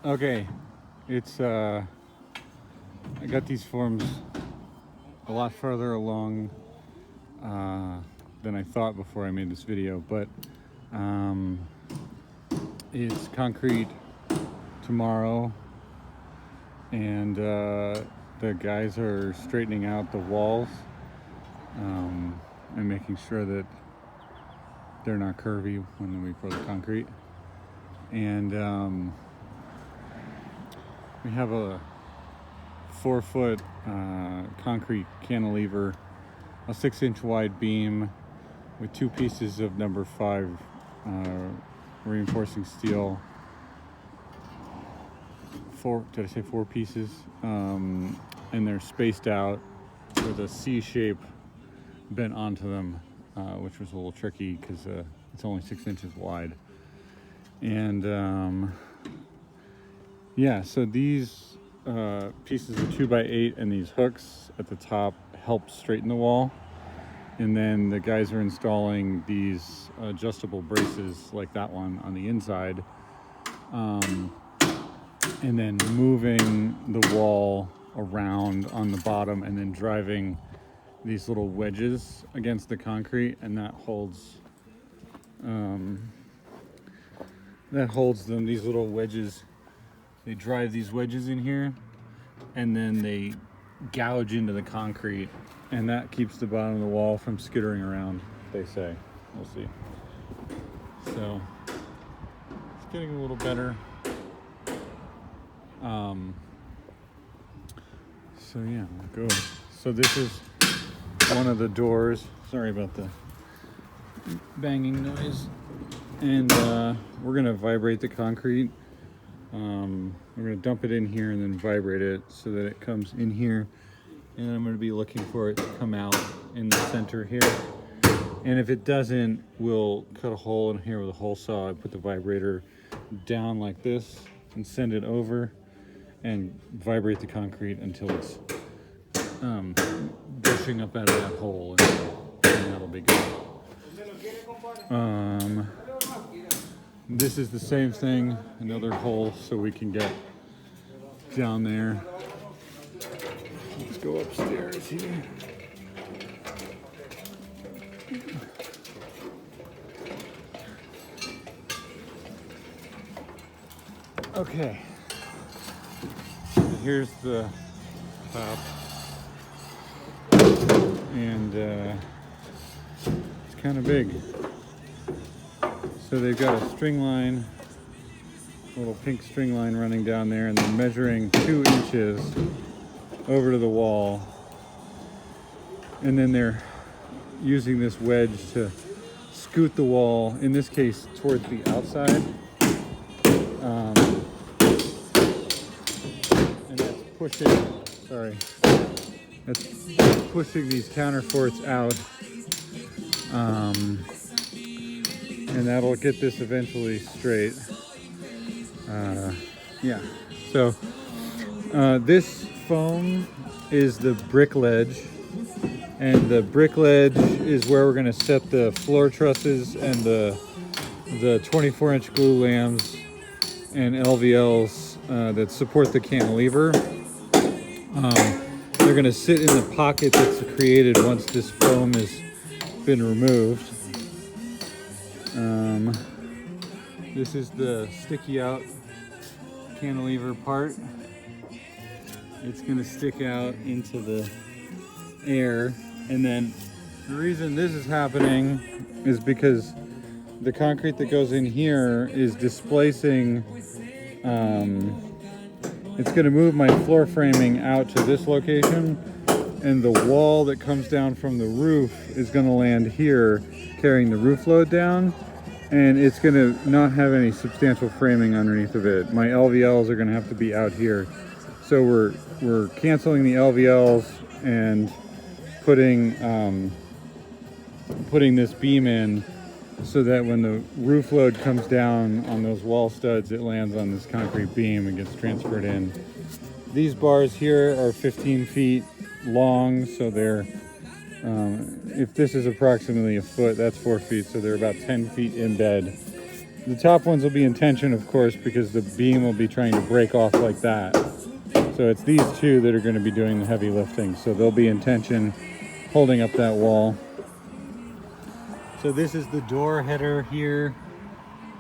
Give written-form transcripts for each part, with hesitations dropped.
Okay, it's I got these forms a lot further along than I thought before I made this video, but it's concrete tomorrow, and the guys are straightening out the walls and making sure that they're not curvy when we pour the concrete. And we have a 4-foot concrete cantilever, a 6-inch wide beam with 2 pieces of number 5 reinforcing steel. Did I say 4 pieces? And they're spaced out with a C shape bent onto them, which was a little tricky because it's only 6 inches wide. And yeah, so these pieces of 2x8 and these hooks at the top help straighten the wall. And then the guys are installing these adjustable braces like that one on the inside. And then moving the wall around on the bottom and then driving these little wedges against the concrete, and that holds them, these little wedges. They drive these wedges in here and then they gouge into the concrete, and that keeps the bottom of the wall from skittering around, they say. We'll see. So it's getting a little better. So yeah, we'll go. So this is one of the doors. Sorry about the banging noise. And we're gonna vibrate the concrete. We're gonna dump it in here and then vibrate it so that it comes in here. And I'm gonna be looking for it to come out in the center here. And if it doesn't, we'll cut a hole in here with a hole saw and put the vibrator down like this and send it over and vibrate the concrete until it's gushing up out of that hole, and that'll be good. This is the same thing, another hole so we can get down there. Let's go upstairs here. Okay, here's the top, and it's kind of big. So they've got a string line, a little pink string line running down there, and they're measuring 2 inches over to the wall, and then they're using this wedge to scoot the wall, in this case towards the outside. That's pushing these counterforts out, and that'll get this eventually straight. Yeah, so this foam is the brick ledge, and the brick ledge is where we're going to set the floor trusses and the 24-inch glue lambs and LVLs that support the cantilever. They're going to sit in the pocket that's created once this foam has been removed. This is the sticky out cantilever part. It's going to stick out into the air, and then the reason this is happening is because the concrete that goes in here is displacing. It's going to move my floor framing out to this location, and the wall that comes down from the roof is going to land here, carrying the roof load down, and it's going to not have any substantial framing underneath of it. My LVLs are going to have to be out here. So we're canceling the LVLs and putting this beam in so that when the roof load comes down on those wall studs, it lands on this concrete beam and gets transferred in. These bars here are 15 feet long, so they're, if this is approximately a foot, that's 4 feet, so they're about 10 feet in bed. the top ones will be in tension, of course, because the beam will be trying to break off like that. So it's these two that are going to be doing the heavy lifting. So they'll be in tension, holding up that wall. So this is the door header here.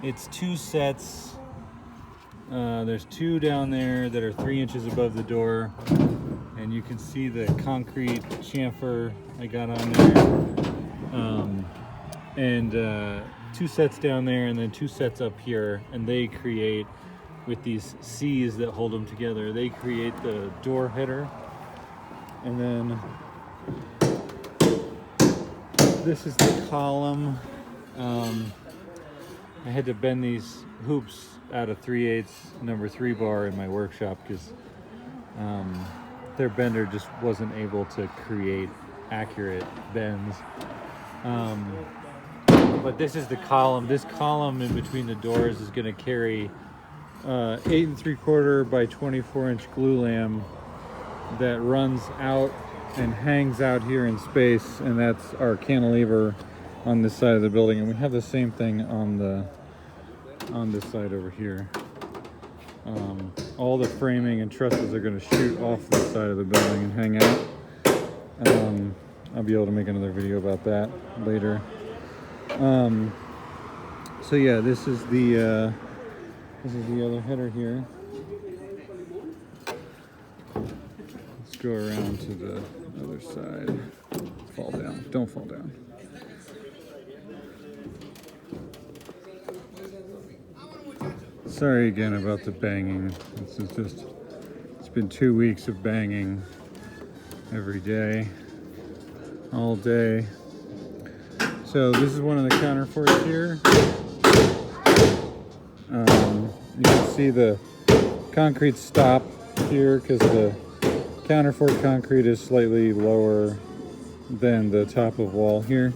It's 2 sets. There's 2 down there that are 3 inches above the door. And you can see the concrete chamfer I got on there. 2 sets down there and then 2 sets up here. And they create, with these C's that hold them together, they create the door header. And then this is the column. I had to bend these hoops out of 3/8 number 3 bar in my workshop because their bender just wasn't able to create accurate bends. But this is the column. This column in between the doors is going to carry 8 3/4 by 24 inch glue lam that runs out and hangs out here in space, and that's our cantilever on this side of the building. And we have the same thing on this side over here. All the framing and trusses are going to shoot off the side of the building and hang out. I'll be able to make another video about that later. So yeah, this is the other header here. Let's go around to the other side. Fall down. Don't fall down. Sorry again about the banging. It's been 2 weeks of banging every day, all day. So this is one of the counterforts here. You can see the concrete stop here because the counterfort concrete is slightly lower than the top of wall here.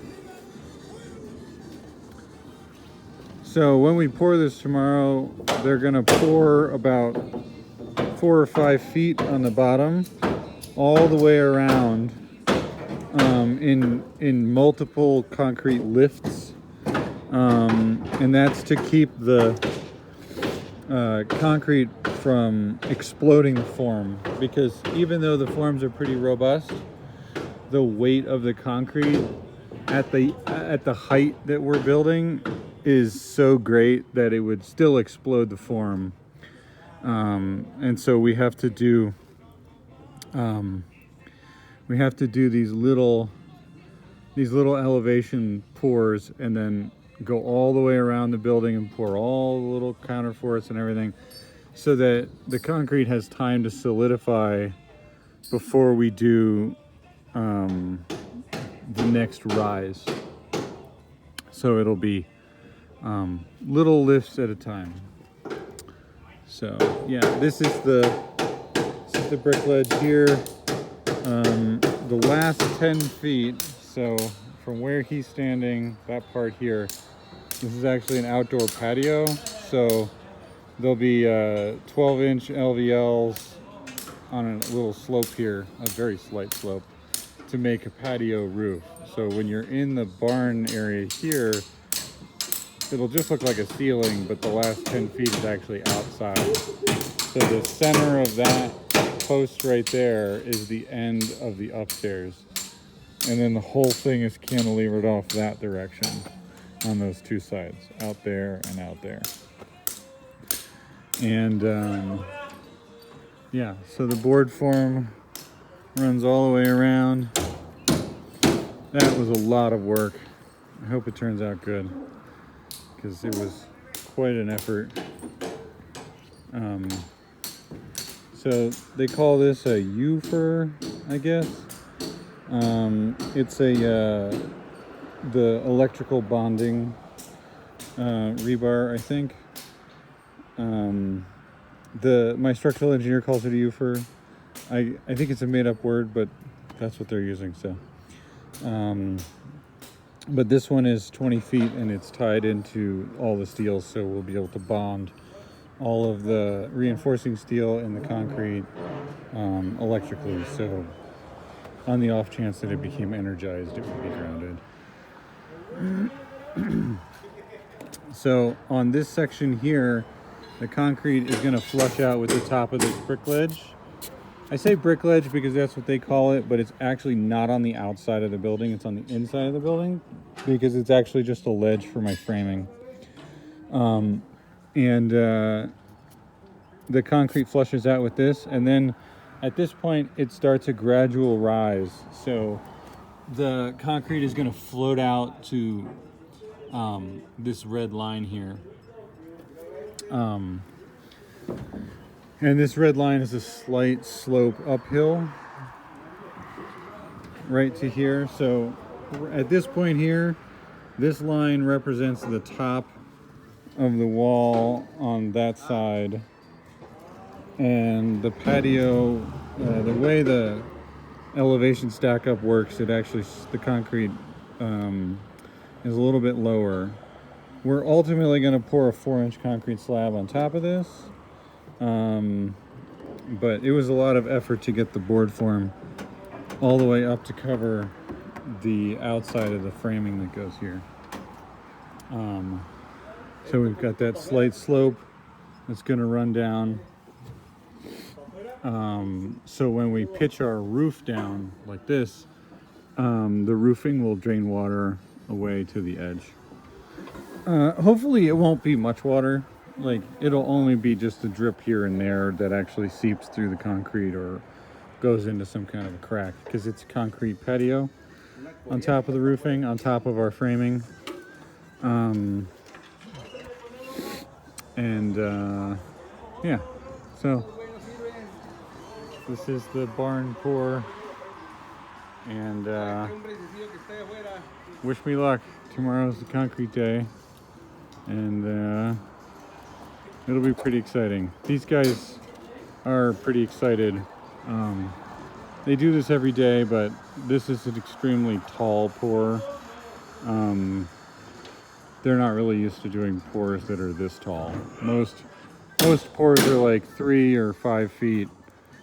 So when we pour this tomorrow, they're gonna pour about 4 or 5 feet on the bottom, all the way around, in multiple concrete lifts, and that's to keep the concrete from exploding the form, because even though the forms are pretty robust, the weight of the concrete at the height that we're building is so great that it would still explode the form. And so we have to do these little elevation pours and then go all the way around the building and pour all the little counterforts and everything so that the concrete has time to solidify before we do the next rise. So it'll be little lifts at a time. So yeah, this is the brick ledge here. The last 10 feet, so from where he's standing, that part here, this is actually an outdoor patio. So there'll be 12-inch LVLs on a little slope here, a very slight slope, to make a patio roof. So when you're in the barn area here, it'll just look like a ceiling, but the last 10 feet is actually outside. So the center of that post right there is the end of the upstairs. And then the whole thing is cantilevered off that direction on those 2 sides, out there and out there. And yeah, so the board form runs all the way around. That was a lot of work. I hope it turns out good, because it was quite an effort. So they call this a UFER, I guess. It's the electrical bonding rebar, I think. My structural engineer calls it a UFER. I think it's a made-up word, but that's what they're using. So, but this one is 20 feet and it's tied into all the steel, so we'll be able to bond all of the reinforcing steel and the concrete electrically. So on the off chance that it became energized, it would be grounded. So on this section here, the concrete is going to flush out with the top of this brick ledge. I say brick ledge because that's what they call it, but it's actually not on the outside of the building. It's on the inside of the building because it's actually just a ledge for my framing. The concrete flushes out with this, and then at this point it starts a gradual rise. So the concrete is going to float out to this red line here. And this red line is a slight slope uphill right to here. So at this point here, this line represents the top of the wall on that side. And the patio, the way the elevation stack up works, it actually, the concrete is a little bit lower. We're ultimately going to pour a 4-inch concrete slab on top of this. But it was a lot of effort to get the board form all the way up to cover the outside of the framing that goes here. So we've got that slight slope that's going to run down. So when we pitch our roof down like this, the roofing will drain water away to the edge. Hopefully it won't be much water. Like, it'll only be just a drip here and there that actually seeps through the concrete or goes into some kind of a crack, because it's a concrete patio on top of the roofing, on top of our framing. Yeah, so this is the barn pour, and wish me luck. Tomorrow's the concrete day, and it'll be pretty exciting. These guys are pretty excited. They do this every day, but this is an extremely tall pour. They're not really used to doing pours that are this tall. Most pours are like 3 or 5 feet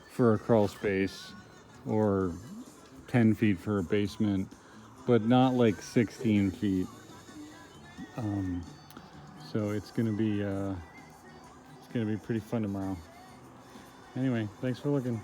for a crawl space, or 10 feet for a basement, but not like 16 feet. So it's gonna be pretty fun tomorrow. Anyway, thanks for looking.